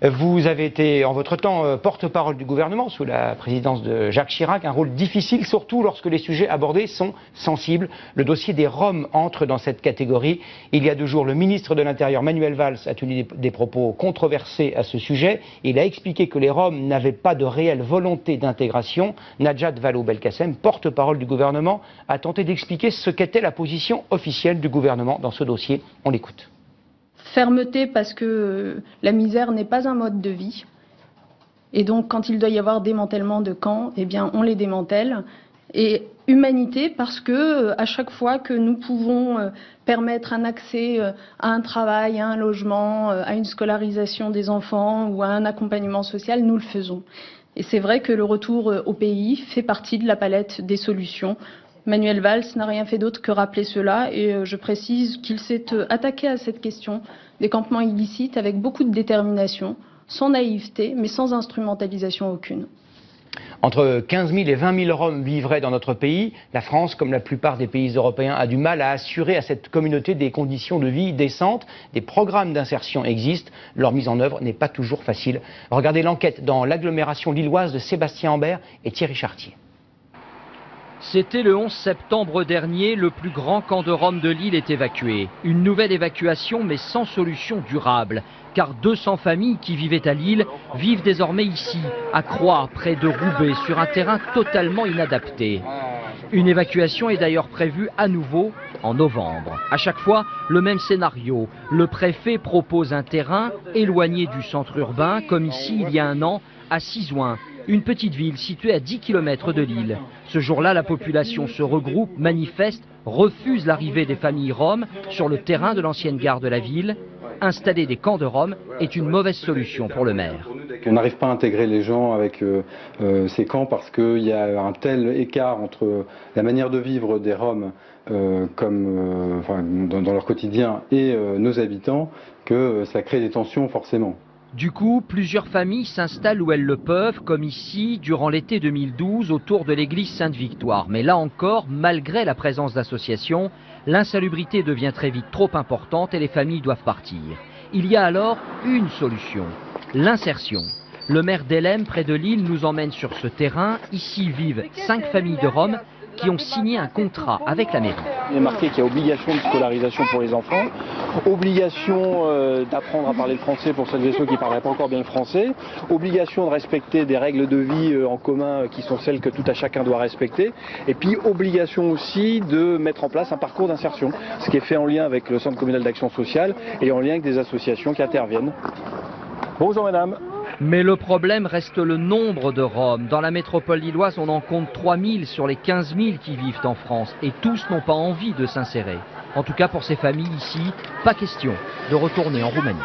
Vous avez été, en votre temps, porte-parole du gouvernement sous la présidence de Jacques Chirac, un rôle difficile, surtout lorsque les sujets abordés sont sensibles. Le dossier des Roms entre dans cette catégorie. Il y a 2 jours, le ministre de l'Intérieur, Manuel Valls, a tenu des propos controversés à ce sujet. Il a expliqué que les Roms n'avaient pas de réelle volonté d'intégration. Najat Vallaud-Belkacem, porte-parole du gouvernement, a tenté d'expliquer ce qu'était la position officielle du gouvernement dans ce dossier. On l'écoute. Fermeté parce que la misère n'est pas un mode de vie. Et donc quand il doit y avoir démantèlement de camps, eh bien on les démantèle. Et humanité parce que à chaque fois que nous pouvons permettre un accès à un travail, à un logement, à une scolarisation des enfants ou à un accompagnement social, nous le faisons. Et c'est vrai que le retour au pays fait partie de la palette des solutions. Manuel Valls n'a rien fait d'autre que rappeler cela et je précise qu'il s'est attaqué à cette question des campements illicites avec beaucoup de détermination, sans naïveté, mais sans instrumentalisation aucune. Entre 15 000 et 20 000 Roms vivraient dans notre pays. La France, comme la plupart des pays européens, a du mal à assurer à cette communauté des conditions de vie décentes. Des programmes d'insertion existent. Leur mise en œuvre n'est pas toujours facile. Regardez l'enquête dans l'agglomération lilloise de Sébastien Ambert et Thierry Chartier. C'était le 11 septembre dernier, le plus grand camp de Roms de Lille est évacué. Une nouvelle évacuation, mais sans solution durable. Car 200 familles qui vivaient à Lille vivent désormais ici, à Croix, près de Roubaix, sur un terrain totalement inadapté. Une évacuation est d'ailleurs prévue à nouveau en novembre. À chaque fois, le même scénario. Le préfet propose un terrain éloigné du centre urbain, comme ici il y a un an, à Sizouin, une petite ville située à 10 km de Lille. Ce jour-là, la population se regroupe, manifeste, refuse l'arrivée des familles roms sur le terrain de l'ancienne gare de la ville. Installer des camps de Roms est une mauvaise solution pour le maire. On n'arrive pas à intégrer les gens avec ces camps parce qu'il y a un tel écart entre la manière de vivre des Roms dans leur quotidien et nos habitants que ça crée des tensions forcément. Du coup, plusieurs familles s'installent où elles le peuvent, comme ici, durant l'été 2012, autour de l'église Sainte-Victoire. Mais là encore, malgré la présence d'associations, l'insalubrité devient très vite trop importante et les familles doivent partir. Il y a alors une solution, l'insertion. Le maire d'Helem, près de Lille, nous emmène sur ce terrain. Ici vivent 5 familles de Roms qui ont signé un contrat avec la mairie. Il est marqué qu'il y a obligation de scolarisation pour les enfants, obligation d'apprendre à parler le français pour celles et ceux qui ne parleraient pas encore bien le français, obligation de respecter des règles de vie en commun qui sont celles que tout à chacun doit respecter, et puis obligation aussi de mettre en place un parcours d'insertion, ce qui est fait en lien avec le Centre communal d'action sociale et en lien avec des associations qui interviennent. Bonjour madame. Mais le problème reste le nombre de Roms. Dans la métropole lilloise, on en compte 3 000 sur les 15 000 qui vivent en France. Et tous n'ont pas envie de s'insérer. En tout cas, pour ces familles ici, pas question de retourner en Roumanie.